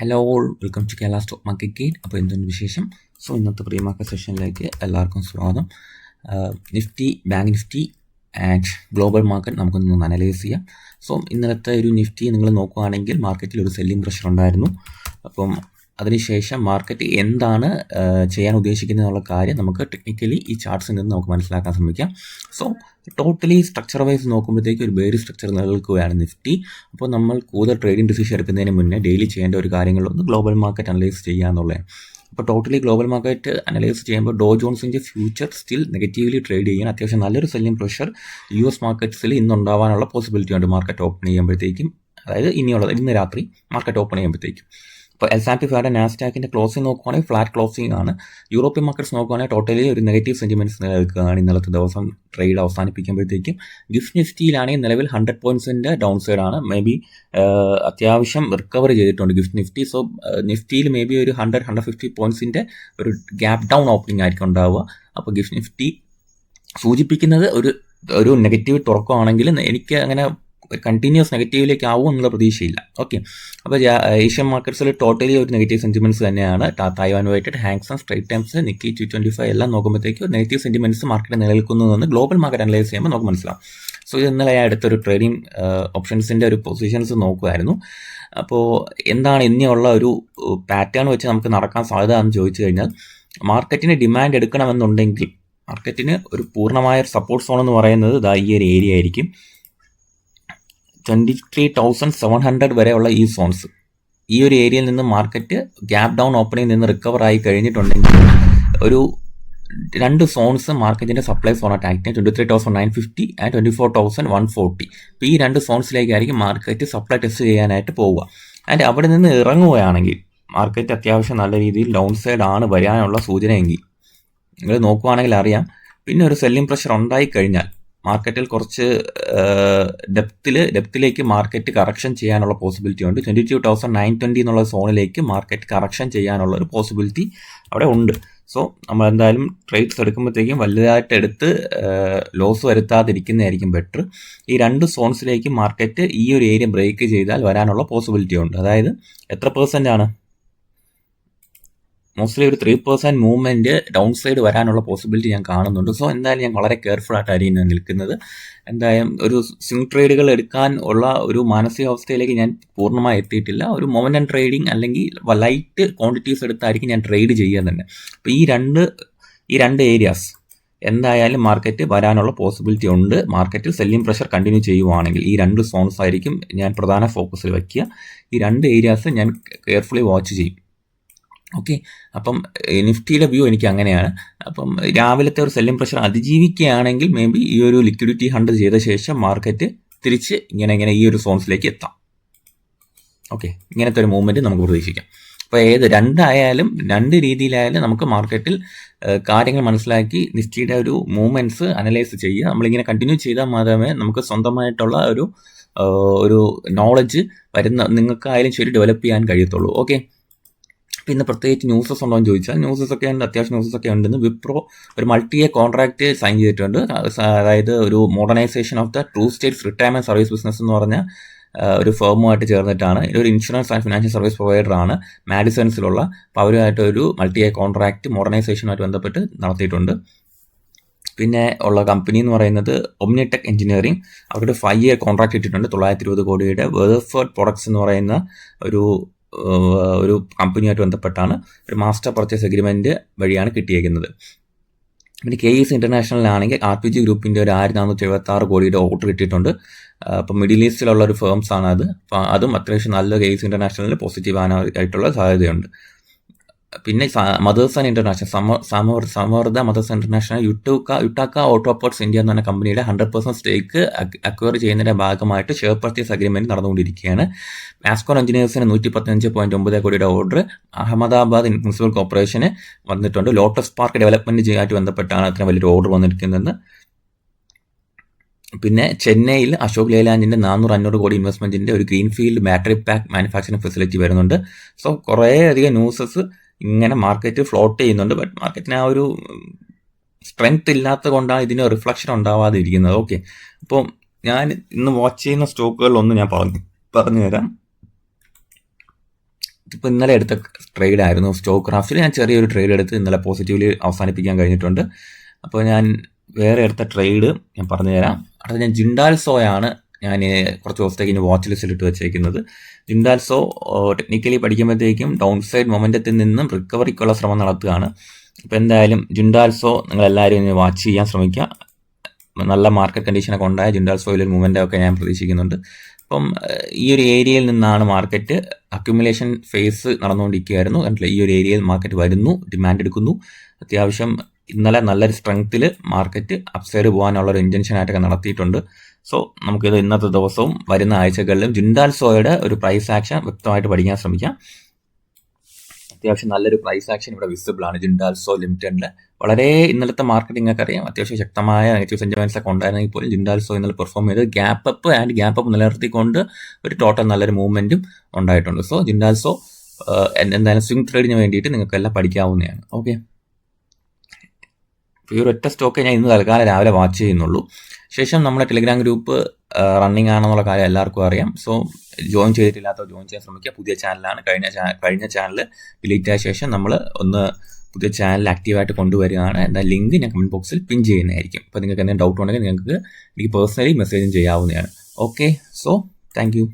Hello all, welcome to Kerala stock market guide. അപ്പോൾ എന്തുണ്ട് വിശേഷം? സോ ഇന്നത്തെ പ്രീ മാർക്കറ്റ് സെഷനിലേക്ക് എല്ലാവർക്കും സ്വാഗതം. Nifty, bank Nifty and global market നമുക്കൊന്ന് അനലൈസ് ചെയ്യാം. സോ ഇന്നലത്തെ ഒരു നിഫ്റ്റി നിങ്ങൾ നോക്കുകയാണെങ്കിൽ മാർക്കറ്റിൽ ഒരു സെല്ലിംഗ് പ്രഷർ ഉണ്ടായിരുന്നു. അപ്പം അതിനുശേഷം മാർക്കറ്റ് എന്താണ് ചെയ്യാൻ ഉദ്ദേശിക്കുന്നത് എന്നുള്ള കാര്യം നമുക്ക് ടെക്നിക്കലി ഈ ചാർട്ട്സിൽ നിന്ന് നമുക്ക് മനസ്സിലാക്കാൻ ശ്രമിക്കാം. സോ ടോട്ടലി സ്ട്രക്ചർ വൈസ് നോക്കുമ്പോഴത്തേക്ക് ഒരു ബേരി സ്ട്രക്ചർ നിലനിൽക്കുകയാണ് നിഫ്റ്റി. അപ്പോൾ നമ്മൾ കൂടുതൽ ട്രേഡിംഗ് ഡിസിഷൻ എടുക്കുന്നതിന് മുന്നേ ഡെയിലി ചെയ്യേണ്ട ഒരു കാര്യങ്ങളൊന്ന് ഗ്ലോബൽ മാർക്കറ്റ് അനലൈസ് ചെയ്യുക എന്നുള്ളതാണ്. അപ്പോൾ ടോട്ടലി ഗ്ലോബൽ മാർക്കറ്റ് അനലൈസ് ചെയ്യുമ്പോൾ ഡോ ജോൺസിൻ്റെ ഫ്യൂച്ചർ സ്റ്റിൽ നെഗറ്റീവ്ലി ട്രേഡ് ചെയ്യാൻ അത്യാവശ്യം നല്ലൊരു സെല്ലിംഗ് പ്രഷർ US മാർക്കറ്റ്സിൽ ഇന്നുണ്ടാവാനുള്ള പോസിബിലിറ്റി ഉണ്ട് മാർക്കറ്റ് ഓപ്പൺ ചെയ്യുമ്പോഴത്തേക്കും, അതായത് ഇന്ന് രാത്രി മാർക്കറ്റ് ഓപ്പൺ ചെയ്യുമ്പോഴത്തേക്കും. ഇപ്പോൾ S&P 500 നാസ്ഡാക്കിൻ്റെ ക്ലോസിംഗ് നോക്കുവാണെങ്കിൽ ഫ്ലാറ്റ് ക്ലോസിംഗ് ആണ്. യൂറോപ്യൻ മാർക്കറ്റ്സ് നോക്കുവാണെങ്കിൽ ടോട്ടലി ഒരു നെഗറ്റീവ് സെൻറ്റിമെൻറ്റ്സ് നിലനിൽക്കുകയാണ് ഇന്നലത്തെ ദിവസം ട്രേഡ് അവസാനിപ്പിക്കുമ്പോഴത്തേക്കും. ഗിഫ്റ്റ് നിഫ്റ്റിയിലാണെങ്കിൽ നിലവിൽ 100 പോയിൻറ്റ്സിൻ്റെ ഡൗൺ സൈഡ് ആണ്. മേ ബി അത്യാവശ്യം റിക്കവർ ചെയ്തിട്ടുണ്ട് ഗിഫ്റ്റ് നിഫ്റ്റി. സോ നിഫ്റ്റിയിൽ മേ ബി ഒരു 100-150 പോയിൻറ്റ്സിൻ്റെ ഒരു ഗ്യാപ്പ് ഡൗൺ ഓപ്പണിംഗ് ആയിരിക്കും ഉണ്ടാവുക. അപ്പോൾ ഗിഫ്റ്റ് നിഫ്റ്റി സൂചിപ്പിക്കുന്നത് ഒരു നെഗറ്റീവ് തുറക്കമാണെങ്കിൽ എനിക്ക് അങ്ങനെ കണ്ടിന്യൂസ് നെഗറ്റീവിലേക്ക് ആവും എന്നുള്ള പ്രതീക്ഷയില്ല. ഓക്കെ, അപ്പോൾ ഏഷ്യൻ മാർക്കറ്റ്സിൽ ടോട്ടലി ഒരു നെഗറ്റീവ് സെൻറ്റിമെൻറ്റ്സ് തന്നെയാണ്. Taiwan weighted, Hang Seng, Straits Times, Nikkei 225 എല്ലാം നോക്കുമ്പോഴത്തേക്ക് നെഗറ്റീവ് സെൻറ്റിമെൻറ്റ്സ് മാർക്കറ്റ് നിലനിൽക്കുന്നതെന്ന് ഗ്ലോബൽ മാർക്കറ്റ് അനലൈസ് ചെയ്യുമ്പോൾ നമുക്ക് മനസ്സിലാവും. സോ ഇത് ഇന്നലെ അടുത്തൊരു ട്രേഡിംഗ് ഓപ്ഷൻസിൻ്റെ ഒരു പൊസിഷൻസ് നോക്കുമായിരുന്നു. അപ്പോൾ എന്താണ് ഇനിയുള്ള ഒരു പാറ്റേൺ വെച്ച് നമുക്ക് നടക്കാൻ സാധ്യത എന്ന് ചോദിച്ചു കഴിഞ്ഞാൽ, മാർക്കറ്റിന് ഡിമാൻഡ് എടുക്കണമെന്നുണ്ടെങ്കിൽ മാർക്കറ്റിന് ഒരു പൂർണ്ണമായ സപ്പോർട്ട് സോൺ എന്ന് പറയുന്നത് ഈ ഒരു ഏരിയ ആയിരിക്കും. 23,700 വരെയുള്ള ഈ സോൺസ്, ഈ ഒരു ഏരിയയിൽ നിന്ന് മാർക്കറ്റ് ഗ്യാപ്പ് ഡൗൺ ഓപ്പണിംഗ് നിന്ന് റിക്കവർ ആയി കഴിഞ്ഞിട്ടുണ്ടെങ്കിൽ ഒരു 2 സോൺസ് മാർക്കറ്റിൻ്റെ സപ്ലൈ സോണായിട്ട് ആക്ട് ചെയ്യും. 23,950 ആൻഡ് 24,140. ഇപ്പോൾ ഈ 2 സോൺസിലേക്കായിരിക്കും മാർക്കറ്റ് സപ്ലൈ ടെസ്റ്റ് ചെയ്യാനായിട്ട് പോവുക. ആൻഡ് അവിടെ നിന്ന് ഇറങ്ങുകയാണെങ്കിൽ മാർക്കറ്റ് അത്യാവശ്യം നല്ല രീതിയിൽ ഡൗൺ സൈഡ് ആണ് വരാനുള്ള സൂചനയെങ്കിൽ നിങ്ങൾ നോക്കുവാണെങ്കിൽ അറിയാം. പിന്നെ ഒരു സെല്ലിംഗ് പ്രഷർ ഉണ്ടായി കഴിഞ്ഞാൽ മാർക്കറ്റിൽ കുറച്ച് ഡെപ്തിലേക്ക് മാർക്കറ്റ് കറക്ഷൻ ചെയ്യാനുള്ള പോസിബിലിറ്റി ഉണ്ട്. 22,920 എന്നുള്ള സോണിലേക്ക് മാർക്കറ്റ് കറക്ഷൻ ചെയ്യാനുള്ള ഒരു പോസിബിലിറ്റി അവിടെ ഉണ്ട്. സോ നമ്മൾ എന്തായാലും ട്രേഡ്സ് എടുക്കുമ്പോഴത്തേക്കും വലുതായിട്ട് എടുത്ത് ലോസ് വരുത്താതിരിക്കുന്നതായിരിക്കും ബെറ്റർ. ഈ 2 സോൺസിലേക്ക് മാർക്കറ്റ് ഈ ഒരു ഏരിയ ബ്രേക്ക് ചെയ്താൽ വരാനുള്ള പോസിബിലിറ്റി ഉണ്ട്. അതായത് എത്ര % ആണ്? മോസ്റ്റ്ലി ഒരു 3% മൂവ്മെൻറ്റ് ഡൗൺ സൈഡ് വരാനുള്ള പോസിബിലിറ്റി ഞാൻ കാണുന്നുണ്ട്. സോ എന്തായാലും ഞാൻ വളരെ കെയർഫുൾ ആയിട്ടായിരിക്കും ഞാൻ നിൽക്കുന്നത്. എന്തായാലും ഒരു സ്വിംഗ് ട്രേഡുകൾ എടുക്കാൻ ഉള്ള ഒരു മാനസികാവസ്ഥയിലേക്ക് ഞാൻ പൂർണ്ണമായി എത്തിയിട്ടില്ല. ഒരു മൊമെൻ്റം ട്രേഡിങ് അല്ലെങ്കിൽ ലൈറ്റ് ക്വാണ്ടിറ്റീസ് എടുത്തായിരിക്കും ഞാൻ ട്രേഡ് ചെയ്യുക തന്നെ. അപ്പോൾ ഈ രണ്ട് ഏരിയാസ് എന്തായാലും മാർക്കറ്റ് വരാനുള്ള പോസിബിലിറ്റി ഉണ്ട്. മാർക്കറ്റിൽ സെല്ലിംഗ് പ്രഷർ കണ്ടിന്യൂ ചെയ്യുവാണെങ്കിൽ ഈ 2 സോൺസ് ആയിരിക്കും ഞാൻ പ്രധാന ഫോക്കസിൽ വയ്ക്കുക. ഈ 2 ഏരിയാസ് ഞാൻ കെയർഫുള്ളി വാച്ച് ചെയ്യും. ഓക്കെ, അപ്പം നിഫ്റ്റിയുടെ വ്യൂ എനിക്ക് അങ്ങനെയാണ്. അപ്പം രാവിലത്തെ ഒരു സെല്ലിംഗ് പ്രഷർ അതിജീവിക്കുകയാണെങ്കിൽ മേ ബി ഈ ഒരു ലിക്വിഡിറ്റി ഹണ്ട് ചെയ്ത ശേഷം മാർക്കറ്റ് തിരിച്ച് ഇങ്ങനെ ഈ ഒരു സോൺസിലേക്ക് എത്താം. ഓക്കെ, ഇങ്ങനത്തെ ഒരു മൂവ്മെൻറ്റ് നമുക്ക് പ്രതീക്ഷിക്കാം. അപ്പോൾ രണ്ട് രീതിയിലായാലും നമുക്ക് മാർക്കറ്റിൽ കാര്യങ്ങൾ മനസ്സിലാക്കി നിഫ്റ്റിയുടെ ഒരു മൂവ്മെൻറ്റ്സ് അനലൈസ് ചെയ്യുക. നമ്മളിങ്ങനെ കണ്ടിന്യൂ ചെയ്താൽ മാത്രമേ നമുക്ക് സ്വന്തമായിട്ടുള്ള ഒരു നോളജ് നിങ്ങൾക്കായാലും ശരി ഡെവലപ്പ് ചെയ്യാൻ കഴിയത്തുള്ളൂ. ഓക്കെ, പിന്നെ പ്രത്യേകിച്ച് ന്യൂസസ് ഉണ്ടോ എന്ന് ചോദിച്ചാൽ ന്യൂസസ് ഒക്കെ ഉണ്ട്, അത്യാവശ്യം ന്യൂസസ് ഒക്കെ ഉണ്ടെന്ന്. വിപ്രോ ഒരു മൾട്ടി ഇയർ കോൺട്രാക്ട് സൈൻ ചെയ്തിട്ടുണ്ട്. അതായത് ഒരു modernisation of the true States retirement service business എന്ന് പറഞ്ഞ ഒരു ഫേമുമായിട്ട് ചേർന്നിട്ടാണ്. ഇതൊരു ഇൻഷുറൻസ് ആൻഡ് ഫിനാൻഷ്യൽ സർവീസ് പ്രൊവൈഡറാണ് മാഡിസൺസിലുള്ള. അപ്പോൾ അവരുമായിട്ട് ഒരു മൾട്ടി ഇയർ കോൺട്രാക്ട് മോഡേണൈസേഷനുമായിട്ട് ബന്ധപ്പെട്ട് നടത്തിയിട്ടുണ്ട്. പിന്നെ ഉള്ള കമ്പനി എന്ന് പറയുന്നത് ഒമ്നിടെക് എഞ്ചിനീയറിംഗ്. അവരുടെ 5 ഇയർ കോൺട്രാക്ട് ഇട്ടിട്ടുണ്ട് 920 കോടിയുടെ. വെതർഫോർഡ് പ്രൊഡക്ട്സ് എന്ന് പറയുന്ന ഒരു കമ്പനിയായിട്ട് ബന്ധപ്പെട്ടാണ് ഒരു മാസ്റ്റർ പർച്ചേസ് എഗ്രിമെൻറ്റ് വഴിയാണ് കിട്ടിയേക്കുന്നത്. പിന്നെ KES ഇൻ്റർനാഷണലിലാണെങ്കിൽ RPG ഗ്രൂപ്പിൻ്റെ ഒരു 1476 കോടിയുടെ ഓർഡർ കിട്ടിയിട്ടുണ്ട്. അപ്പം മിഡിൽ ഈസ്റ്റിലുള്ള ഒരു ഫേംസ് ആണ് അത്. അപ്പോൾ അതും അത്യാവശ്യം നല്ല KES ഇൻ്റർനാഷണലിൽ പോസിറ്റീവ് ആയിട്ടുള്ള സാധ്യതയുണ്ട്. പിന്നെ മദേഴ്സൺ ഇൻ്റർനാഷണൽ, സമവർദ്ധ മദേഴ്സൺ ഇൻ്റർനാഷണൽ യുട്ടാക്ക ഓട്ടോപോർട്സ് ഇന്ത്യ എന്ന് പറഞ്ഞ കമ്പനിയുടെ 100% സ്റ്റേക്ക് അക്വയർ ചെയ്യുന്നതിൻ്റെ ഭാഗമായിട്ട് ഷെയർ പർച്ചേസ് അഗ്രിമെൻറ്റ് നടന്നുകൊണ്ടിരിക്കുകയാണ്. മാസ്കോൺ എഞ്ചിനീയേഴ്സിന് 115.9 കോടിയുടെ ഓർഡർ അഹമ്മദാബാദ് മുനിസിപ്പൽ കോർപ്പറേഷന് വന്നിട്ടുണ്ട്. ലോട്ടസ് പാർക്ക് ഡെവലപ്മെൻറ്റ് ആയിട്ട് ബന്ധപ്പെട്ടാണ് അത്രയും വലിയൊരു ഓർഡർ വന്നിരിക്കുന്നത്. പിന്നെ ചെന്നൈയിൽ അശോക് ലേലാൻഡിൻ്റെ 400-500 കോടി ഇൻവെസ്റ്റ്മെൻറ്റിൻ്റെ ഒരു greenfield battery pack manufacturing facility വരുന്നുണ്ട്. സോ കുറേയധികം ന്യൂസസ് ഇങ്ങനെ മാർക്കറ്റ് ഫ്ലോട്ട് ചെയ്യുന്നുണ്ട്. ബട്ട് മാർക്കറ്റിന് ആ ഒരു സ്ട്രെങ്ത് ഇല്ലാത്തത് കൊണ്ടാണ് ഇതിന് റിഫ്ലക്ഷൻ ഉണ്ടാവാതെ ഇരിക്കുന്നത്. ഓക്കെ, അപ്പോൾ ഞാൻ ഇന്ന് വാച്ച് ചെയ്യുന്ന സ്റ്റോക്കുകളിലൊന്ന് ഞാൻ പറഞ്ഞു തരാം. ഇതിപ്പോൾ ഇന്നലെ എടുത്ത ട്രേഡ് ആയിരുന്നു. സ്റ്റോക്ക് ക്രാഫ്റ്റിൽ ഞാൻ ചെറിയൊരു ട്രേഡ് എടുത്ത് ഇന്നലെ പോസിറ്റീവ്ലി അവസാനിപ്പിക്കാൻ കഴിഞ്ഞിട്ടുണ്ട്. അപ്പോൾ ഞാൻ വേറെ എടുത്ത ട്രേഡ് ഞാൻ പറഞ്ഞുതരാം. അടുത്ത ഞാൻ ജിൻഡാൽസോയാണ് ഞാൻ കുറച്ച് ദിവസത്തേക്ക് ഇനി വാച്ച് ലിസ്റ്റിൽ ഇട്ട് വെച്ചേക്കുന്നത്. ജിൻഡാൽസോ ടെക്നിക്കലി പഠിക്കുമ്പോഴത്തേക്കും ഡൗൺ സൈഡ് മൊമെൻറ്റത്തിൽ നിന്നും റിക്കവറിക്കുള്ള ശ്രമം നടത്തുകയാണ്. അപ്പോൾ എന്തായാലും ജിൻഡാൽസോ നിങ്ങളെല്ലാവരും ഇനി വാച്ച് ചെയ്യാൻ ശ്രമിക്കുക. നല്ല മാർക്കറ്റ് കണ്ടീഷനൊക്കെ ഉണ്ടായ ജിൻഡാൽസോയിൽ ഒരു മൂവ്മെൻ്റ് ഒക്കെ ഞാൻ പ്രതീക്ഷിക്കുന്നുണ്ട്. അപ്പം ഈ ഒരു ഏരിയയിൽ നിന്നാണ് മാർക്കറ്റ് അക്യുമുലേഷൻ ഫേസ് നടന്നുകൊണ്ടിരിക്കുകയായിരുന്നു. കണ്ടില്ല, ഈ ഒരു ഏരിയയിൽ മാർക്കറ്റ് വരുന്നു, ഡിമാൻഡ് എടുക്കുന്നു. അത്യാവശ്യം ഇന്നലെ നല്ലൊരു സ്ട്രെങ്ത്തിൽ മാർക്കറ്റ് അപ്സൈഡ് പോകാനുള്ള ഒരു ഇൻറ്റൻഷനായിട്ടൊക്കെ നടത്തിയിട്ടുണ്ട്. സോ നമുക്കിത് ഇന്നത്തെ ദിവസവും വരുന്ന ആഴ്ചകളിലും ജിൻഡാൽസോയുടെ ഒരു പ്രൈസ് ആക്ഷൻ വ്യക്തമായിട്ട് പഠിക്കാൻ ശ്രമിക്കാം. അത്യാവശ്യം നല്ലൊരു പ്രൈസ് ആക്ഷൻ ഇവിടെ വിസിബിൾ ആണ് ജിൻഡാൽസോ ലിമിറ്റഡിൽ. വളരെ ഇന്നലത്തെ മാർക്കറ്റ് നിങ്ങൾക്ക് അറിയാം, അത്യാവശ്യം ശക്തമായ നെഗറ്റീവ് സെന്റിമെന്റ്സ് ഒക്കെ ഉണ്ടായിരുന്നെങ്കിൽ പോലും ജിൻഡാൽസോ ഇന്നലെ പെർഫോം ചെയ്ത് ഗ്യാപ്പ് അപ്പ് നിലനിർത്തിക്കൊണ്ട് ഒരു ടോട്ടൽ നല്ലൊരു മൂവ്മെന്റും ഉണ്ടായിട്ടുണ്ട്. സോ ജിൻഡാൽസോ എന്തായാലും സ്വിംഗ് ട്രേഡിന് വേണ്ടിയിട്ട് നിങ്ങൾക്കെല്ലാം പഠിക്കാവുന്നതാണ്. ഓക്കെ, ഈ ഒരു ഒറ്റ സ്റ്റോക്ക് ഞാൻ ഇന്ന് തൽക്കാലം രാവിലെ വാച്ച് ചെയ്യുന്നുള്ളൂ. ശേഷം നമ്മുടെ ടെലിഗ്രാം ഗ്രൂപ്പ് റണ്ണിങ് ആണെന്നുള്ള കാര്യം എല്ലാവർക്കും അറിയാം. സോ ജോയിൻ ചെയ്തിട്ടില്ലാത്തവർ ജോയിൻ ചെയ്യാൻ ശ്രമിക്കുക. പുതിയ ചാനലാണ്. കഴിഞ്ഞ ചാനൽ ഡിലീറ്റ് ആയ ശേഷം നമ്മൾ ഒന്ന് പുതിയ ചാനൽ ആക്റ്റീവായിട്ട് കൊണ്ടുവരികയാണ്. എന്താ ലിങ്ക് ഞാൻ കമൻറ്റ് ബോക്സിൽ പിൻ ചെയ്യുന്നതായിരിക്കും. അപ്പോൾ നിങ്ങൾക്ക് എന്തെങ്കിലും ഡൗട്ട് ഉണ്ടെങ്കിൽ നിങ്ങൾക്ക് എനിക്ക് പേഴ്സണലി മെസ്സേജും ചെയ്യാവുന്നതാണ്. Okay, so thank you.